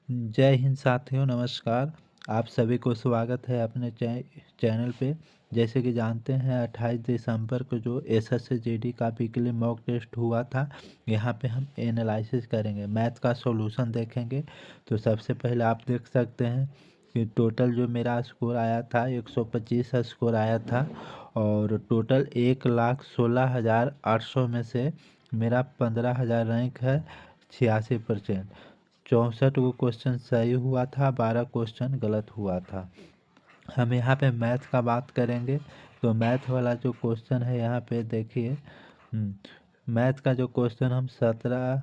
जय हिंद साथियों, नमस्कार। आप सभी को स्वागत है अपने चैनल पे। जैसे कि जानते हैं 28 दिसंबर को जो एसएससी जीडी का वीकली मॉक टेस्ट हुआ था, यहाँ पे हम एनालिसिस करेंगे, मैथ का सॉल्यूशन देखेंगे। तो सबसे पहले आप देख सकते हैं कि टोटल जो मेरा स्कोर आया था 125 स्कोर आया था, और टोटल 1,16,800 में से मेरा 15,000 रैंक है, 86%। 64 को क्वेश्चन सही हुआ था, 12 क्वेश्चन गलत हुआ था। हम यहाँ पे मैथ का बात करेंगे। तो मैथ वाला जो क्वेश्चन है यहाँ पे देखिए। मैथ का जो क्वेश्चन हम 17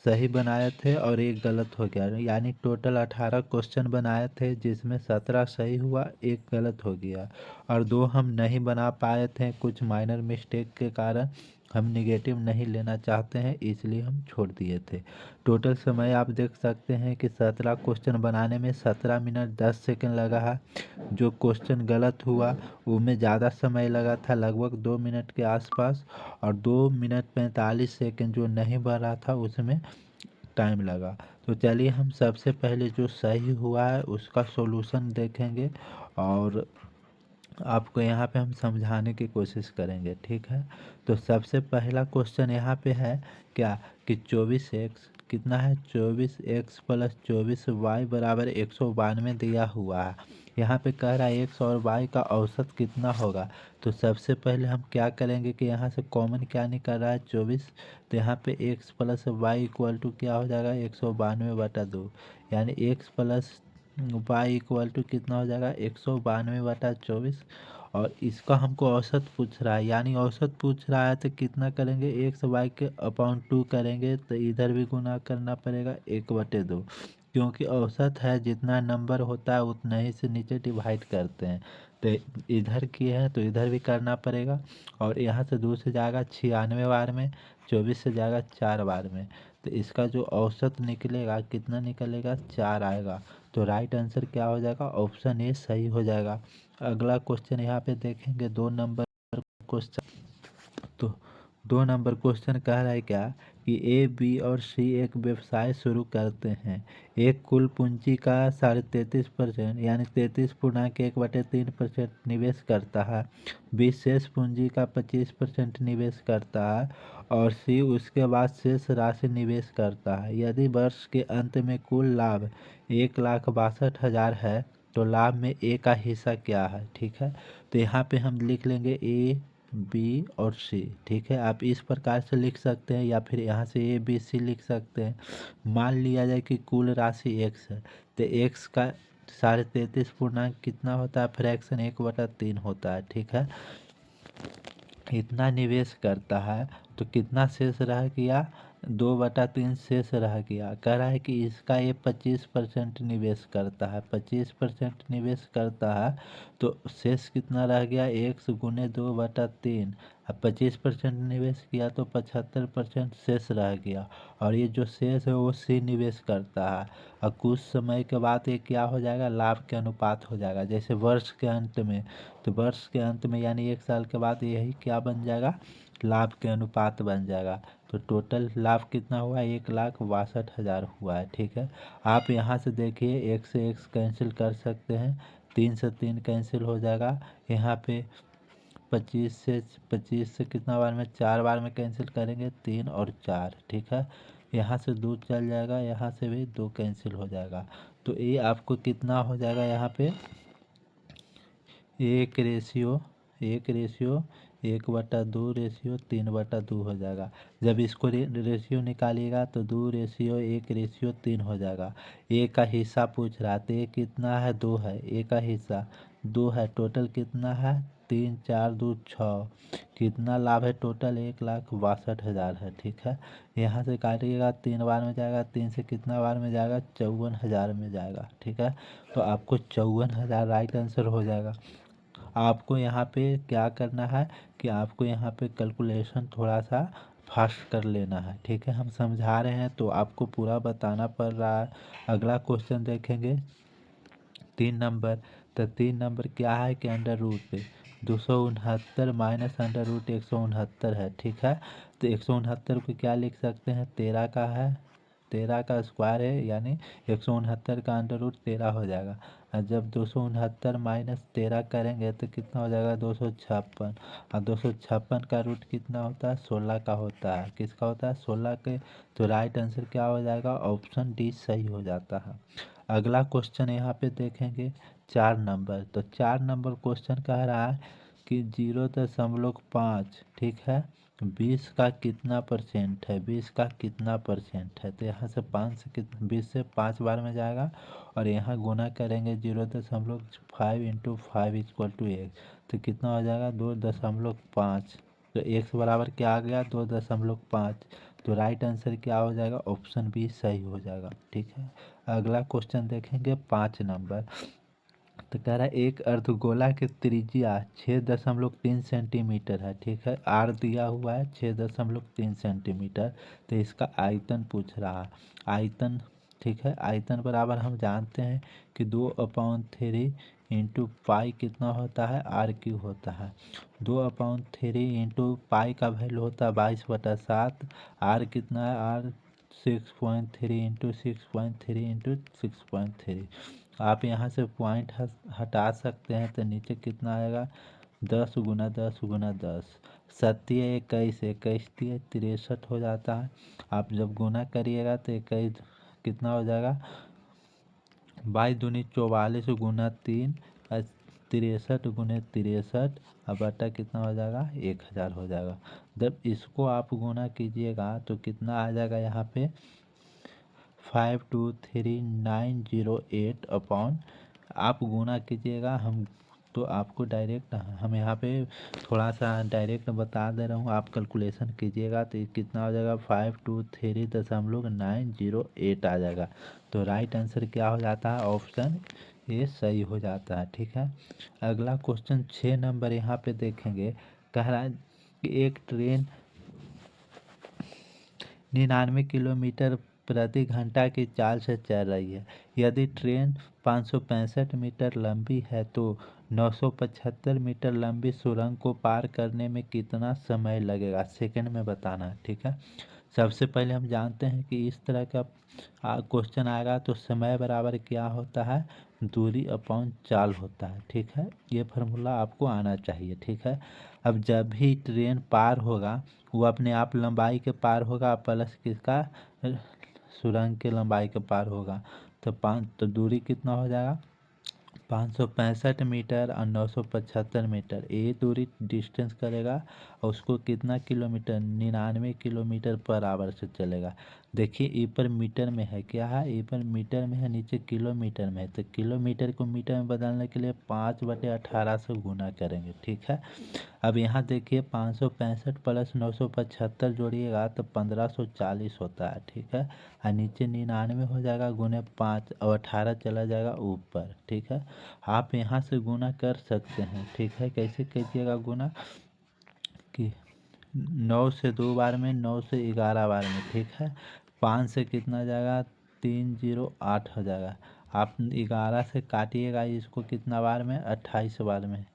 सही बनाए थे और एक गलत हो गया, यानी टोटल 18 क्वेश्चन बनाए थे जिसमें 17 सही हुआ, एक गलत हो गया, और दो हम नहीं बना पाए थे कुछ माइनर मिस्टेक के कारण। हम निगेटिव नहीं लेना चाहते हैं, इसलिए हम छोड़ दिए थे। टोटल समय आप देख सकते हैं कि 17 क्वेश्चन बनाने में 17 मिनट 10 सेकंड लगा है। जो क्वेश्चन गलत हुआ उनमें ज़्यादा समय लगा था, लगभग 2 मिनट के आसपास, और 2 मिनट 45 सेकंड जो नहीं बन रहा था उसमें टाइम लगा। तो चलिए हम सबसे पहले जो सही हुआ है उसका सॉल्यूशन देखेंगे, और आपको यहाँ पे हम समझाने की कोशिश करेंगे, ठीक है। तो सबसे पहला क्वेश्चन यहाँ पे है क्या कि 24x कितना है, 24x प्लस 24y बराबर 192 दिया हुआ है। यहाँ पे कह रहा है x और y का औसत कितना होगा। तो सबसे पहले हम क्या करेंगे कि यहाँ से कॉमन क्या निकल रहा है, 24। तो यहाँ पे x plus Y equal to क्या हो जाएगा, 192/2, यानी x plus Y equal to कितना हो जाएगा, 192/24। और इसका हमको औसत पूछ रहा है, यानी औसत पूछ रहा है तो कितना करेंगे, एक्स वाई के अपॉन 2 करेंगे, तो इधर भी गुना करना पड़ेगा 1/2, क्योंकि औसत है जितना नंबर होता है उतना ही से नीचे डिवाइड करते हैं। तो इधर किए हैं तो इधर भी करना पड़ेगा, और यहाँ से 2 से जाएगा 96 बार में, 24 से जाएगा 4 बार में। तो इसका जो औसत निकलेगा कितना निकलेगा, 4 आएगा। तो राइट आंसर क्या हो जाएगा, ऑप्शन ए सही हो जाएगा। अगला क्वेश्चन यहाँ पे देखेंगे 2 नंबर क्वेश्चन। तो 2 नंबर क्वेश्चन कह रहा है क्या कि ए बी और सी एक व्यवसाय शुरू करते हैं। एक कुल पूंजी का 33.5% यानी 33.1/3% निवेश करता है। बी शेष पूंजी का 25% निवेश करता है, और सी उसके बाद शेष राशि निवेश करता है। यदि वर्ष के अंत में कुल लाभ 1,62,000 है तो लाभ में ए का हिस्सा क्या है, ठीक है। तो यहाँ पे हम लिख लेंगे ए बी और सी, ठीक है। आप इस प्रकार से लिख सकते हैं या फिर यहाँ से ए बी सी लिख सकते हैं। मान लिया जाए कि कुल राशि एक्स है, तो एक्स का 33.5 पूर्णांक कितना होता है, फ्रैक्शन 1/3 होता है, ठीक है। इतना निवेश करता है तो कितना शेष रह गया, 2/3 शेष रह गया। कह रहा है कि इसका ये 25% निवेश करता है, 25% निवेश करता है, तो शेष कितना रह गया, 1 गुने 2/3। अब 25% निवेश किया तो 75% शेष रह गया, और ये जो शेष है वो सी निवेश करता है। और कुछ समय के बाद ये क्या हो जाएगा, लाभ के अनुपात हो जाएगा, जैसे वर्ष के अंत में। तो वर्ष के अंत में यानी 1 साल के बाद यही क्या बन जाएगा, लाभ के अनुपात बन जाएगा। तो टोटल लाभ कितना हुआ, 1,62,000 हुआ है, ठीक है। आप यहाँ से देखिए एक से एक कैंसिल कर सकते हैं, 3 से 3 कैंसिल हो जाएगा। यहाँ पे 25 से कितना बार में, 4 बार में कैंसिल करेंगे, 3 और 4, ठीक है। यहाँ से 2 चल जाएगा, यहाँ से भी 2 कैंसिल हो जाएगा। तो ये आपको कितना हो जाएगा, यहाँ पे 1:1 1/2 रेशियो 3/2 हो जाएगा। जब इसको रेशियो निकालिएगा तो 2:1:3 हो जाएगा। ए का हिस्सा पूछ रहा है, तो ए कितना है, 2 है, ए का हिस्सा 2 है। टोटल कितना है, 3 4 2 6। कितना लाभ है टोटल, 1,62,000 है, ठीक है। यहाँ से काटिएगा, 3 बार में जाएगा, 3 से कितना बार में जाएगा, 54,000 में जाएगा, ठीक है। तो आपको 54,000 राइट आंसर हो जाएगा। आपको यहाँ पे क्या करना है कि आपको यहाँ पे कैलकुलेशन थोड़ा सा फास्ट कर लेना है, ठीक है। हम समझा रहे हैं तो आपको पूरा बताना पड़ रहा है। अगला क्वेश्चन देखेंगे 3 नंबर। तो 3 नंबर क्या है कि under root 269 minus under root 169 है, ठीक है। तो 169 को क्या लिख सकते हैं, 13 का है, 13 का स्क्वायर है यानी 169 का अंडर रूट 13 हो जाएगा। और जब 269 माइनस 13 करेंगे तो कितना हो जाएगा 256। और 256 का रूट कितना होता है 16 का होता है। किसका होता है 16 के। तो राइट आंसर क्या हो जाएगा ऑप्शन डी सही हो जाता है। अगला क्वेश्चन यहाँ पे देखेंगे 4 नंबर। तो 4 नंबर क्वेश्चन कह रहा है कि 0.5 ठीक है 20 का कितना परसेंट है, 20 का कितना परसेंट है। तो यहाँ से 5 से कितना 20 से 5 बार में जाएगा और यहाँ गुना करेंगे 0.5 इंटू 5 इक्वल टू 1। तो कितना हो जाएगा 2.5। तो x बराबर क्या आ गया 2.5। तो राइट आंसर क्या हो जाएगा ऑप्शन बी सही हो जाएगा। ठीक है अगला क्वेश्चन देखेंगे 5 नंबर। तो कह रहा है एक अर्धगोला की त्रिज्या 6.3 सेंटीमीटर है। ठीक है आर दिया हुआ है 6.3 सेंटीमीटर। तो इसका आयतन पूछ रहा है। आयतन ठीक है आयतन बराबर हम जानते हैं कि 2/3 इंटू पाई कितना होता है r³ होता है। 2/3 इंटू पाई का वैल्यू होता है 22/7। r कितना है r 6.3 इंटू 6.3 इंटू 6.3। आप यहाँ से पॉइंट हटा सकते हैं। तो नीचे कितना आएगा 10 गुना 10 गुना 10 सत्य 21 21 63 हो जाता है। आप जब गुना करिएगा तो 21 कितना हो जाएगा 22×2 = 44 गुना 3 63 गुने 63 अब बटा कितना हो जाएगा 1000 हो जाएगा। जब इसको आप गुना कीजिएगा तो कितना आ जाएगा यहाँ पे 52908 अपॉन आप गुना कीजिएगा। हम तो आपको डायरेक्ट हम यहाँ पे थोड़ा सा डायरेक्ट बता दे रहा हूँ आप कैलकुलेशन कीजिएगा तो ये कितना हो जाएगा 523.908 आ जाएगा। तो राइट आंसर क्या हो जाता है ऑप्शन ये सही हो जाता है। ठीक है अगला क्वेश्चन 6 नंबर यहाँ पे देखेंगे। कह रहा है कि एक ट्रेन 99 किलोमीटर प्रति घंटा की चाल से चल रही है। यदि ट्रेन 565 मीटर लंबी है तो 975 मीटर लंबी सुरंग को पार करने में कितना समय लगेगा सेकंड में बताना है। ठीक है सबसे पहले हम जानते हैं कि इस तरह का क्वेश्चन आएगा तो समय बराबर क्या होता है दूरी अपॉन चाल होता है। ठीक है ये फार्मूला आपको आना चाहिए। ठीक है अब जब भी ट्रेन पार होगा वो अपने आप लंबाई के पार होगा प्लस किसका सुरंग के लंबाई के पार होगा। तो दूरी कितना हो जाएगा 565 मीटर और 975 मीटर ये दूरी डिस्टेंस करेगा और उसको कितना किलोमीटर 99 किलोमीटर पर आवर से चलेगा। देखिए ऊपर मीटर में है क्या है ऊपर मीटर में है नीचे किलोमीटर में है। तो किलोमीटर को मीटर में बदलने के लिए 5/18 से गुना करेंगे। ठीक है अब यहाँ देखिए 565 प्लस 975 जोड़िएगा तो 1540 होता है। ठीक है और नीचे 99 हो जाएगा गुने 5 और 18 चला जाएगा ऊपर। ठीक है आप यहाँ से गुना कर सकते हैं। ठीक है कैसे कीजिएगा गुना कि 9 से 2 बार में 9 से 11 बार में। ठीक है 5 से कितना जाएगा 308 हो जाएगा। आप 11 से काटिएगा इसको कितना बार में 28 बार में।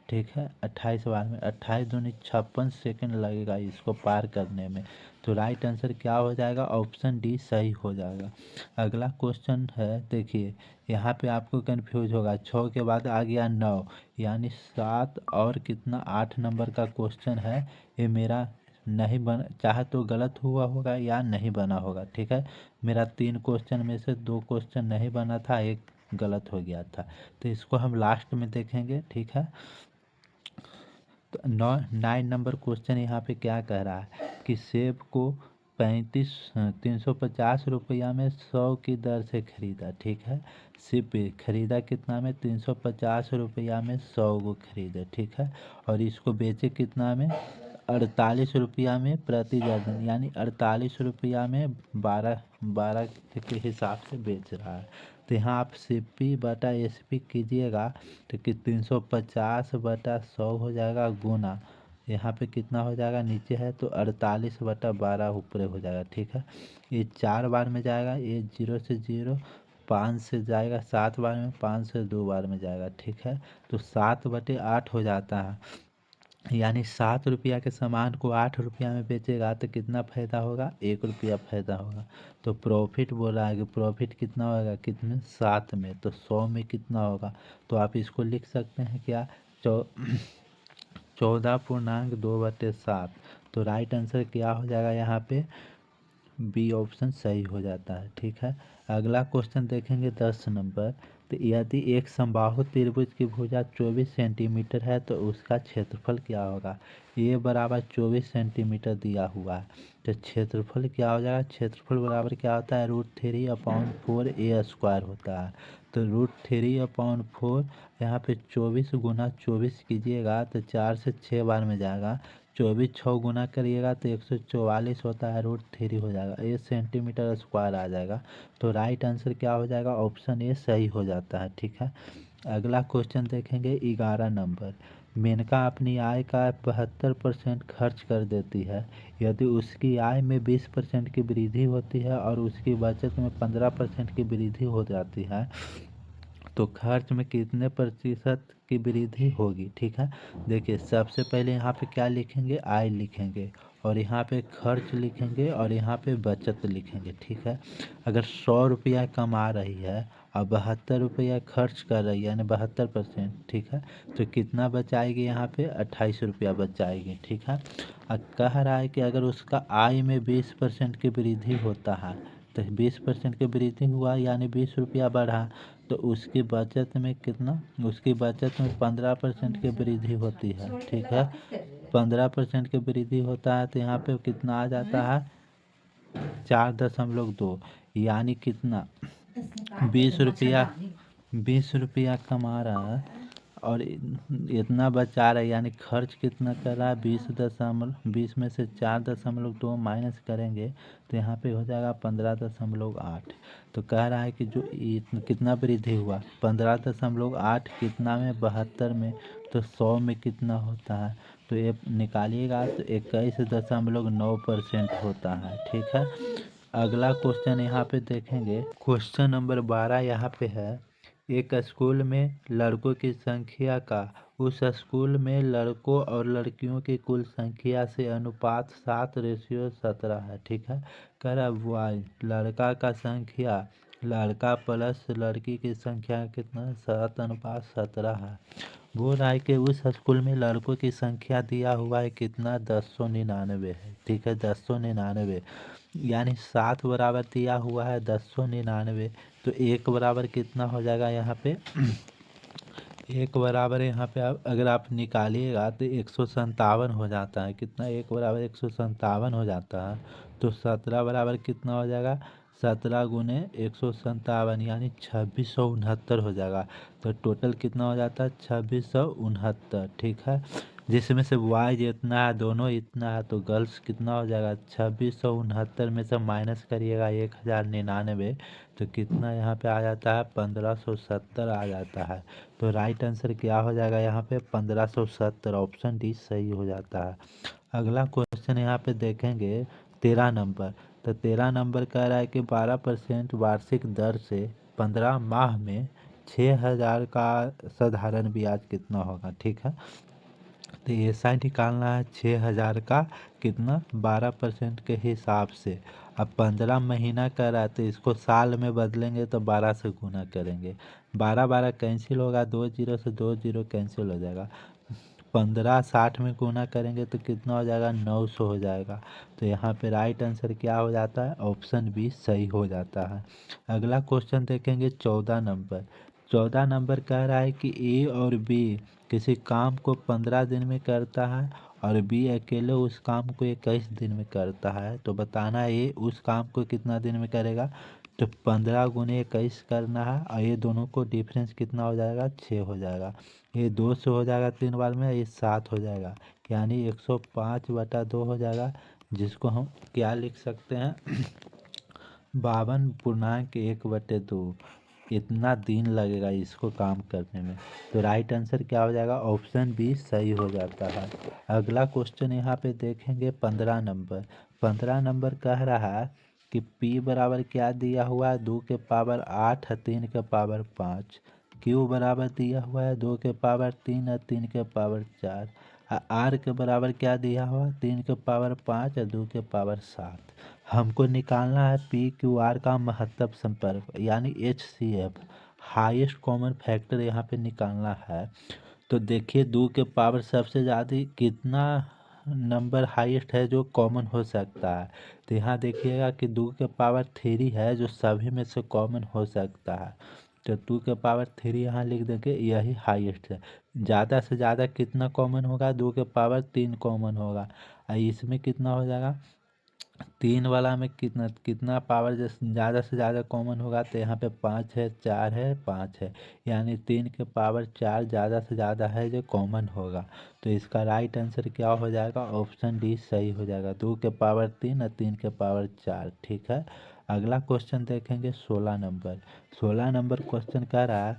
ठीक है 28 बार में 28 दूनी 56 सेकंड लगेगा इसको पार करने में। तो राइट आंसर क्या हो जाएगा ऑप्शन डी सही हो जाएगा। अगला क्वेश्चन है देखिए यहाँ पे आपको कंफ्यूज होगा 6 के बाद आ गया 9 यानी 7 और कितना 8 नंबर का क्वेश्चन है। ये मेरा नहीं बन चाहे तो गलत हुआ होगा या नहीं बना होगा। ठीक है मेरा 3 क्वेश्चन में से 2 क्वेश्चन नहीं बना था एक गलत हो गया था। तो इसको हम लास्ट में देखेंगे। ठीक है तो 9 नंबर क्वेश्चन यहाँ पे क्या कह रहा है कि सेब को 350 रुपया में 100 की दर से खरीदा। ठीक है सेब खरीदा कितना में 350 रुपया में 100 को खरीदे। ठीक है और इसको बेचे कितना में 48 रुपया में प्रति दर्जन यानी 48 रुपया में 12 के हिसाब से बेच रहा है। तो यहाँ आप CP/SP कीजिएगा तो कि 350/100 हो जाएगा गुना यहाँ पे कितना हो जाएगा नीचे है तो 48/12 ऊपर हो जाएगा। ठीक है ये 4 बार में जाएगा ये 0 से 0 5 से जाएगा 7 बार में 5 से 2 बार में जाएगा। ठीक है तो 7/8 हो जाता है यानी 7 रुपया के सामान को 8 रुपया में बेचेगा तो कितना फ़ायदा होगा, 1 रुपया फ़ायदा होगा। तो प्रॉफिट बोल रहा है कि प्रॉफिट कितना होगा, कितने 7 में, तो 100 में कितना होगा। तो आप इसको लिख सकते हैं क्या, 14.2/7। तो राइट आंसर क्या हो जाएगा यहाँ पे, बी ऑप्शन सही हो जाता है। ठीक है, अगला क्वेश्चन देखेंगे 10 नंबर। तो यदि एक समबाहु त्रिभुज की भुजा 24 सेंटीमीटर है तो उसका क्षेत्रफल क्या होगा। ए बराबर 24 सेंटीमीटर दिया हुआ है, तो क्षेत्रफल क्या हो जाएगा, क्षेत्रफल बराबर क्या होता है, √3/4 होता है। तो √3/4 यहाँ पे 24 × 24 कीजिएगा तो 4 से 6 बार में जाएगा, 24 6 गुना करिएगा तो 144 होता है, √3 हो जाएगा, ये सेंटीमीटर स्क्वायर आ जाएगा। तो राइट आंसर क्या हो जाएगा, ऑप्शन ए सही हो जाता है। ठीक है, अगला क्वेश्चन देखेंगे 11 नंबर। मेनका अपनी आय का 72% खर्च कर देती है। यदि उसकी आय में 20% की वृद्धि होती है और उसकी बचत में 15% की वृद्धि हो जाती है तो खर्च में कितने प्रतिशत की वृद्धि होगी। ठीक है, देखिए सबसे पहले यहाँ पे क्या लिखेंगे, आय लिखेंगे, और यहाँ पे खर्च लिखेंगे, और यहाँ पे बचत लिखेंगे। ठीक है, अगर 100 रुपया कमा रही है और 72 रुपया खर्च कर रही है, यानी 72%। ठीक है, तो कितना बचाएगी, यहाँ पे 28 रुपया बचाएगी। ठीक है, अब कह रहा है कि अगर उसका आय में 20% की वृद्धि होता है, तो 20% की वृद्धि हुआ यानी 20 रुपया बढ़ा, तो उसकी बचत में कितना, उसकी बचत में 15% की वृद्धि होती है। ठीक है, 15% की वृद्धि होता है तो यहाँ पे कितना आ जाता है, 4.2, यानी कितना, 20 रुपया, 20 रुपया कमा रहा है और इतना बचा रहा है, यानी खर्च कितना कर रहा है, 20 में से 4.2 माइनस करेंगे तो यहाँ पे हो जाएगा 15.8। तो कह रहा है कि जो कितना वृद्धि हुआ, 15.8 कितना में, 72 में, तो 100 में कितना होता है, तो ये निकालिएगा तो 21.9% होता है। ठीक है, अगला क्वेश्चन यहाँ पे देखेंगे, क्वेश्चन नंबर 12 यहाँ पे है। एक स्कूल में लड़कों की संख्या का उस स्कूल में लड़कों और लड़कियों की कुल संख्या से अनुपात 7:17 है। ठीक है, कह रहा वाई लड़का का संख्या, लड़का प्लस लड़की की संख्या कितना, 7:17 है। बोल रहा है कि उस स्कूल में लड़कों की संख्या दिया हुआ है कितना, 1099 है। ठीक है, 1099, यानी 7 बराबर दिया हुआ है 1099, तो 1 बराबर कितना हो जाएगा यहाँ पे, 1 बराबर यहाँ पे अगर आप निकालिएगा तो 157 हो जाता है। कितना, 1 बराबर 157 हो जाता है। तो 17 बराबर कितना हो जाएगा, 17 गुने 157 यानी 2669 हो जाएगा। तो टोटल कितना हो जाता है, 2669। ठीक है, जिसमें से बॉयज इतना है, दोनों इतना है, तो गर्ल्स कितना हो जाएगा, 2669 में से माइनस करिएगा 1099, तो कितना यहाँ पे आ जाता है, 1570 आ जाता है। तो राइट आंसर क्या हो जाएगा यहाँ पे, 1570, ऑप्शन डी सही हो जाता है। अगला क्वेश्चन यहाँ पे देखेंगे 13 नंबर। तो 13 नंबर कह रहा है कि 12% वार्षिक दर से 15 माह में 6000 का साधारण ब्याज कितना होगा। ठीक है, तो ऐसा निकालना है 6000 का कितना, 12% के हिसाब से। अब 15 महीना का रहा है तो इसको साल में बदलेंगे तो 12 से गुना करेंगे, 12 12 कैंसिल होगा, 2 जीरो से 2 जीरो कैंसिल हो जाएगा, 15 60 में गुना करेंगे तो कितना हो जाएगा, 900 हो जाएगा। तो यहाँ पे राइट आंसर क्या हो जाता है, ऑप्शन बी सही हो जाता है। अगला क्वेश्चन देखेंगे 14 नंबर। 14 नंबर कह रहा है कि ए और बी किसी काम को 15 दिन में करता है और बी अकेले उस काम को 21 दिन में करता है, तो बताना है ए उस काम को कितना दिन में करेगा। तो 15 गुने 21 करना है और ये दोनों को डिफरेंस कितना हो जाएगा, 6 हो जाएगा। ये 2 से हो जाएगा 3 बार में, ये 7 हो जाएगा, यानी 105/2 हो जाएगा, जिसको हम क्या लिख सकते हैं 52.1/2। इतना दिन लगेगा इसको काम करने में। तो राइट आंसर क्या हो जाएगा, ऑप्शन बी सही हो जाता है। अगला क्वेश्चन यहाँ पे देखेंगे 15 नंबर। 15 नंबर कह रहा है कि p बराबर क्या दिया हुआ है, 2 के पावर 8 है 3 के पावर 5। q बराबर दिया हुआ है 2 के पावर 3 है 3 के पावर 4। आर के बराबर क्या दिया हुआ, 3 के पावर 5 और 2 के पावर 7। हमको निकालना है पी क्यू आर का महत्तम संपर्क यानी HCF, हाईएस्ट कॉमन फैक्टर यहाँ पे निकालना है। तो देखिए 2 के पावर सबसे ज़्यादा कितना नंबर हाईएस्ट है जो कॉमन हो सकता है। तो यहाँ देखिएगा कि 2 के पावर 3 है जो सभी में से कॉमन हो सकता है। तो 2 के पावर 3 यहाँ लिख देंगे, यही हाईएस्ट है। ज़्यादा से ज़्यादा कितना कॉमन होगा, 2 के पावर 3 कॉमन होगा। इसमें कितना हो जाएगा, 3 वाला में कितना कितना पावर जैसे ज़्यादा से ज़्यादा कॉमन होगा, तो यहाँ पे 5 है, 4 है, 5 है, यानी 3 के पावर 4 ज़्यादा से ज़्यादा है जो कॉमन होगा। तो इसका राइट आंसर क्या हो जाएगा, ऑप्शन डी सही हो जाएगा, 2 के पावर 3 और 3 के पावर 4। ठीक है, अगला क्वेश्चन देखेंगे 16 नंबर। 16 नंबर क्वेश्चन कह रहा है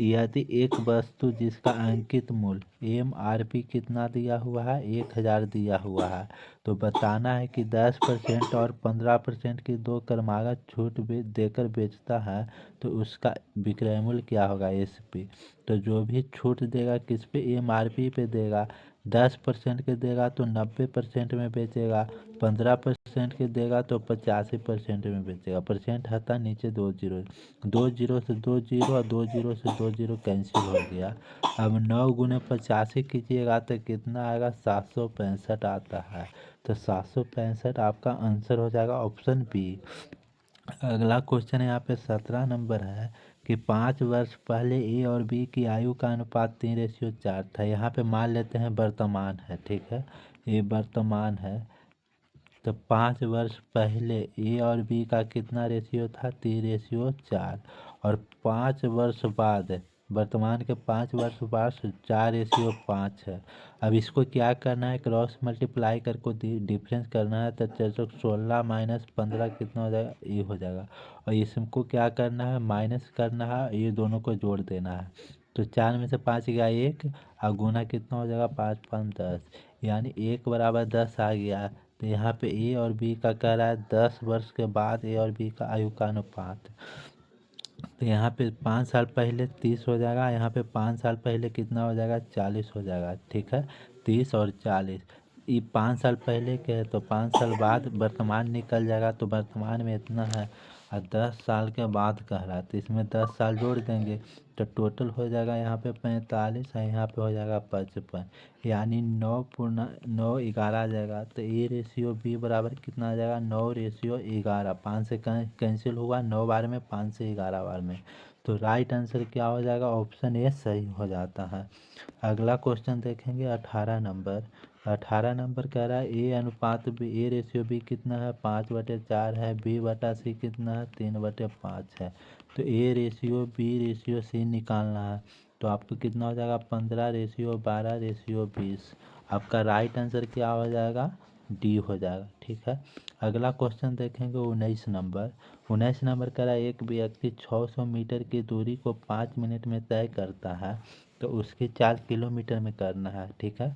यदि एक वस्तु जिसका अंकित मूल्य MRP कितना दिया हुआ है, 1000 दिया हुआ है, तो बताना है कि 10% और 15% की दो क्रमागत छूट भी देकर बेचता है, तो उसका विक्रय मूल्य क्या होगा, SP। तो जो भी छूट देगा किस पे, MRP पे देगा। 10% के देगा तो 90% में बेचेगा, 15% के देगा तो 85% में बेचेगा। परसेंट हटा नीचे 2 जीरो, 2 जीरो से 2 जीरो और 2 जीरो से 2 जीरो कैंसिल हो गया। अब 9 गुने 85 कीजिएगा तो कितना आएगा, 765 आता है। तो 765 आपका आंसर हो जाएगा ऑप्शन बी। अगला क्वेश्चन यहाँ पे 17 नंबर है कि 5 वर्ष पहले ए और बी की आयु का अनुपात 3:4 था। यहाँ पे मान लेते हैं वर्तमान है, ठीक है, ये वर्तमान है। तो 5 वर्ष पहले ए और बी का कितना रेशियो था, 3:4। और 5 वर्ष बाद, वर्तमान के 5 वर्ष बाद 4:5 है। अब इसको क्या करना है, क्रॉस मल्टीप्लाई करके डिफरेंस करना है। तो 416 माइनस 15 कितना हो जाएगा, ये हो जाएगा। और इसको क्या करना है, माइनस करना है, ये दोनों को जोड़ देना है। तो 4 में से 5 गया 1 और गुना कितना हो जाएगा, 5 5 10, यानी 1 बराबर 10 आ गया। तो यहाँ पे ए और बी का कह रहा है 10 वर्ष के बाद ए और बी का आयु का अनुपात। तो यहाँ पे 5 साल पहले 30 हो जाएगा, यहाँ पे 5 साल पहले कितना हो जाएगा, 40 हो जाएगा। ठीक है, 30 और 40, ये 5 साल पहले के है तो 5 साल बाद वर्तमान निकल जाएगा, तो वर्तमान में इतना है। और 10 साल के बाद कह रहा है तो इसमें 10 साल जोड़ देंगे तो टोटल हो जाएगा यहाँ पे 45 और यहाँ पे हो जाएगा 55, यानी 9:9 आ जाएगा। तो A/B बराबर कितना आ जाएगा, 9:11। 5 से कैंसिल हुआ 9 बार में, 5 से 11 बार में। तो राइट आंसर क्या हो जाएगा, ऑप्शन ए सही हो जाता है। अगला क्वेश्चन देखेंगे 18 नंबर। 18 नंबर कह रहा है A/B कितना है, 5/4 है, B/C कितना है, 3/5 है। तो A/B/C निकालना है। तो आपको कितना हो जाएगा, 15:12:20। आपका राइट आंसर क्या हो जाएगा, डी हो जाएगा। ठीक है, अगला क्वेश्चन देखेंगे 19 नंबर। 19 नंबर कह रहा है एक व्यक्ति 600 मीटर की दूरी को 5 मिनट में तय करता है, तो उसकी 4 किलोमीटर में करना है। ठीक है,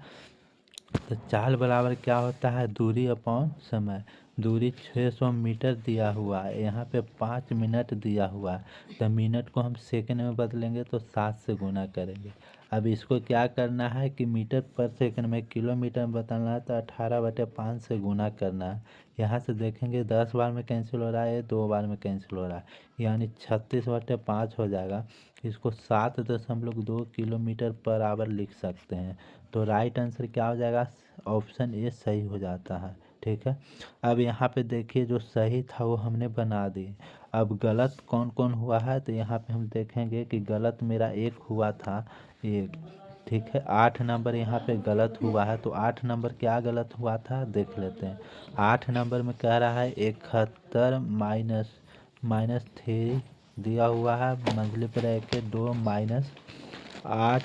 तो चाल बराबर क्या होता है, दूरी अपॉन समय। दूरी 600 मीटर दिया हुआ है, यहाँ पे 5 मिनट दिया हुआ है, तो मिनट को हम सेकंड में बदलेंगे तो 7 से गुना करेंगे। अब इसको क्या करना है कि मीटर पर सेकंड में किलोमीटर में बदलना है, तो 18/5 से गुना करना है। यहाँ से देखेंगे 10 बार में कैंसिल हो रहा है, 2 बार में कैंसिल हो रहा है, यानी 36/5 हो जाएगा। इसको 7.2 किलोमीटर पर आवर लिख सकते हैं। तो राइट आंसर क्या हो जाएगा, ऑप्शन ए सही हो जाता है। ठीक है, अब यहाँ पे देखिए जो सही था वो हमने बना दिए। अब गलत कौन कौन हुआ है, तो यहाँ पे हम देखेंगे कि गलत मेरा एक हुआ था, एक। ठीक है, 8 नंबर यहाँ पे गलत हुआ है। तो 8 नंबर क्या गलत हुआ था देख लेते हैं। 8 नंबर में कह रहा है 71 माइनस 3 दिया हुआ है, मंझली ब्रैकेट 2 माइनस 8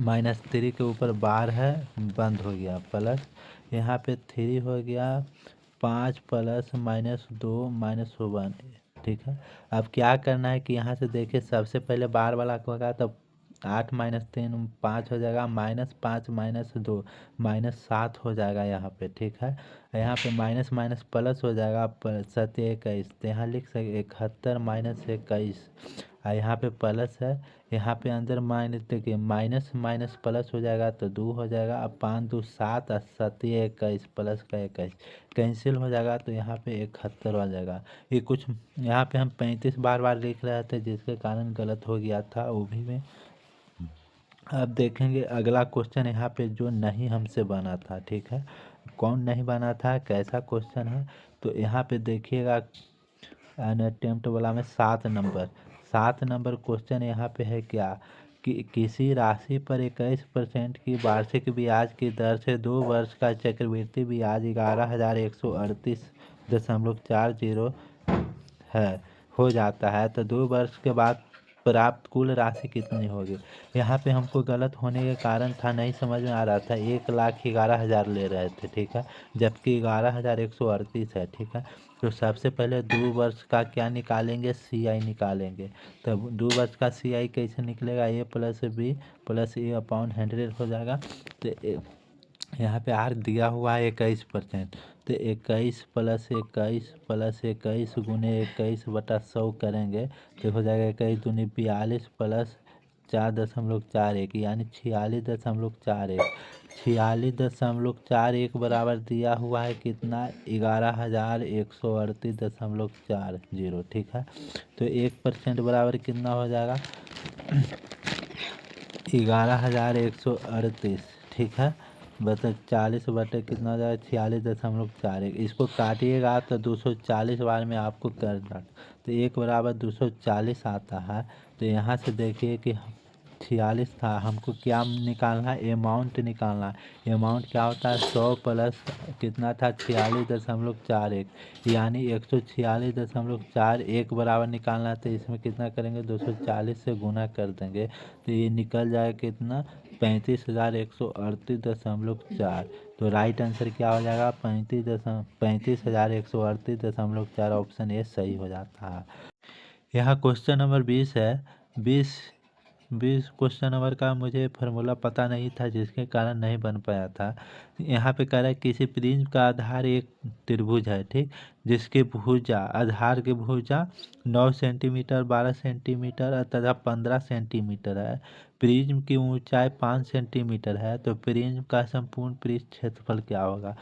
-3 के ऊपर बार है, बंद हो गया, प्लस यहाँ पे 3 हो गया, 5 प्लस -2 -1। ठीक है, अब क्या करना है कि यहाँ से देखिए सबसे पहले बार वाला होगा, तब 8 - 3 5 हो जाएगा, -5 -2 -7 हो जाएगा यहाँ पे। ठीक है, यहाँ पे माइनस माइनस प्लस हो जाएगा, 7 21, तो यहाँ लिख सके 71 - 21। और यहाँ पे प्लस है, यहाँ पे अंदर माइनस, देखिए माइनस माइनस प्लस हो जाएगा तो 2 हो जाएगा। अब 5 2 7 और 7 21, प्लस का 21 कैंसिल हो जाएगा तो यहाँ पे 71 आ जाएगा। ये कुछ यहाँ पे हम 35 बार बार लिख रहे थे जिसके कारण गलत हो गया था वो भी में। अब देखेंगे अगला क्वेश्चन यहाँ पे जो नहीं हमसे बना था, ठीक है, कौन नहीं बना था, कैसा क्वेश्चन है, तो यहाँ पे देखिएगा अटेम्प्ट वाला में 7 नंबर क्वेश्चन यहाँ पे है क्या कि किसी राशि पर 21% की वार्षिक ब्याज की दर से 2 वर्ष का चक्रवृद्धि ब्याज 11,138.40 है हो जाता है तो 2 वर्ष के बाद प्राप्त कुल राशि कितनी होगी। यहाँ पे हमको गलत होने के कारण था, नहीं समझ में आ रहा था, 1,11,000 ले रहे थे, ठीक है, जबकि 11,138 है, ठीक है। तो सबसे पहले 2 वर्ष का क्या निकालेंगे, CI निकालेंगे। तब 2 वर्ष का CI कैसे निकलेगा, A + B + A/100 हो जाएगा। तो यहाँ पे R दिया हुआ है 21%, तो 21 + 21 + 21 गुने 21/100 करेंगे तो हो जाएगा 21 दूनी 42 + 4.41 यानी 46.41। 46.41 बराबर दिया हुआ है कितना, 11,138.40, ठीक है। तो 1% बराबर कितना हो जाएगा, 11,138, ठीक है। बता 40 बटे कितना हो जाएगा, 46.41। इसको काटिएगा तो 240 बार में आपको करना, तो 1 बराबर 240 आता है। तो यहाँ से देखिए कि 46 था, हमको क्या निकालना है, अमाउंट निकालना है। अमाउंट क्या होता है, 100 प्लस कितना था, 46.41 यानी 146.41 बराबर निकालना है। तो इसमें कितना करेंगे, 240 से गुना कर देंगे तो ये निकल जाएगा कितना, 35,138.4। तो राइट आंसर क्या हो जाएगा, 35,138.4। ऑप्शन ए सही हो जाता है। यहाँ क्वेश्चन नंबर 20 है। 20 क्वेश्चन नंबर का मुझे फार्मूला पता नहीं था जिसके कारण नहीं बन पाया था। यहाँ पे कह रहा है किसी प्रिज्म का आधार एक त्रिभुज है, ठीक, जिसके भुजा आधार की भुजा 9 सेंटीमीटर 12 सेंटीमीटर तथा 15 सेंटीमीटर है। प्रिज्म की ऊंचाई 5 सेंटीमीटर है तो प्रिज्म का संपूर्ण पृष्ठ क्षेत्रफल क्या होगा।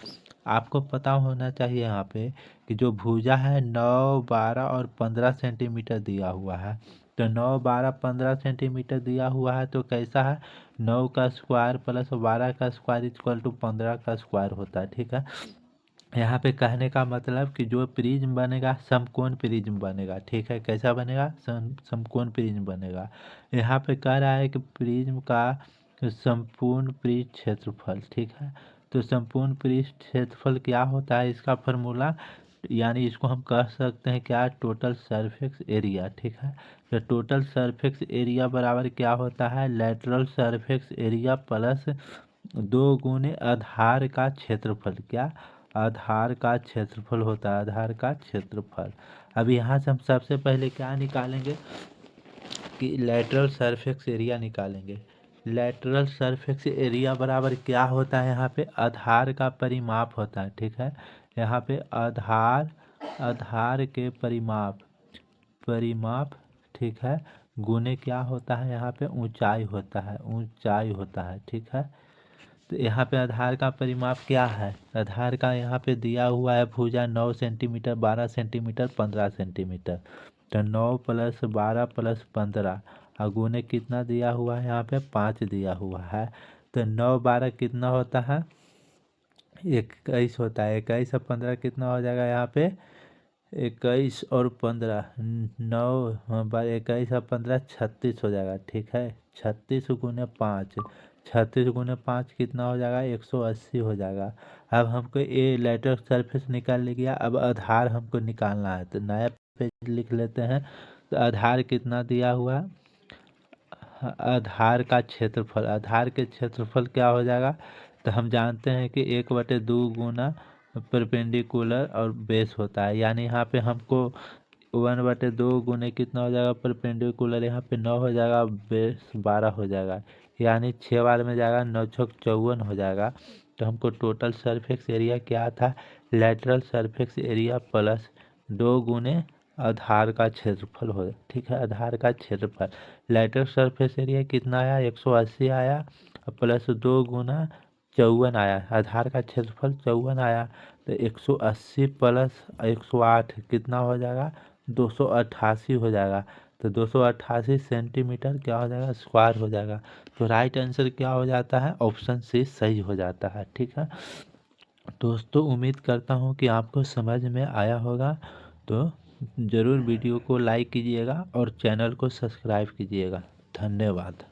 आपको पता होना चाहिए यहाँ पे कि जो भुजा है 9 12 और 15 सेंटीमीटर दिया हुआ है। तो 9 12 15 सेंटीमीटर दिया हुआ है तो कैसा है, 9 का स्क्वायर प्लस 12 का स्क्वायर इक्वल टू 15 का स्क्वायर होता है, ठीक है। यहाँ पे कहने का मतलब कि जो प्रिज्म बनेगा समकोण प्रिज्म बनेगा, ठीक है। कैसा बनेगा, समकोण प्रिज्म बनेगा। यहाँ पे कह रहा है कि प्रिज्म का संपूर्ण पृष्ठ क्षेत्रफल, ठीक है। तो संपूर्ण पृष्ठ क्षेत्रफल क्या होता है, इसका फार्मूला यानी इसको हम कह सकते हैं क्या, टोटल सरफेस एरिया, ठीक है। तो टोटल सरफेस एरिया बराबर क्या होता है, लेटरल सरफेस एरिया प्लस 2 गुने आधार का क्षेत्रफल, क्या, आधार का क्षेत्रफल होता है, आधार का क्षेत्रफल। अब यहाँ से हम सबसे पहले क्या निकालेंगे कि लेटरल सरफेस एरिया निकालेंगे। लेटरल सरफेस एरिया बराबर क्या होता है, यहाँ पे आधार का परिमाप होता है, ठीक है। यहाँ पे आधार के परिमाप, ठीक है, गुने क्या होता है, यहाँ पे ऊंचाई होता है, ठीक है। तो यहाँ पे आधार का परिमाप क्या है, आधार का यहाँ पे दिया हुआ है भुजा 9 सेंटीमीटर 12 सेंटीमीटर 15 सेंटीमीटर। तो 9 + 12 + 15 और गुने कितना दिया हुआ है, यहाँ पे 5 दिया हुआ है। तो 9 12 कितना होता है, 21 होता है। 21 और 15 कितना हो जाएगा, यहाँ पे 21 और 15 9 21 और 15 36 हो जाएगा, ठीक है। 36 गुने 5, 36 गुने 5 कितना हो जाएगा, 180 हो जाएगा। अब हमको ये लेटरल सरफेस निकाल लिया, अब आधार हमको निकालना है तो नया पेज लिख लेते हैं। तो आधार कितना दिया हुआ है, आधार का क्षेत्रफल, आधार के क्षेत्रफल क्या हो जाएगा, तो हम जानते हैं कि 1/2 गुना परपेंडिकुलर और बेस होता है, यानी यहाँ पे हमको 1/2 गुने कितना हो जाएगा, परपेंडिकुलर यहाँ पे 9 हो जाएगा, बेस 12 हो जाएगा, यानी 6 बार में जाएगा, 9 छक 54 हो जाएगा। तो हमको टोटल सरफेस एरिया क्या था, लेटरल सरफेस एरिया प्लस 2 गुने आधार का क्षेत्रफल हो, ठीक है, आधार का क्षेत्रफल। लेटेस्ट सरफेस एरिया कितना आया, 180 आया, प्लस 2 गुना 54 आया, आधार का क्षेत्रफल 54 आया, तो 180 प्लस 108 कितना हो जाएगा, 288 हो जाएगा। तो 288 सेंटीमीटर क्या हो जाएगा, स्क्वायर हो जाएगा। तो राइट आंसर क्या हो जाता है, ऑप्शन सी सही हो जाता है, ठीक है। दोस्तों उम्मीद करता हूँ कि आपको समझ में आया होगा, तो ज़रूर वीडियो को लाइक कीजिएगा और चैनल को सब्सक्राइब कीजिएगा। धन्यवाद।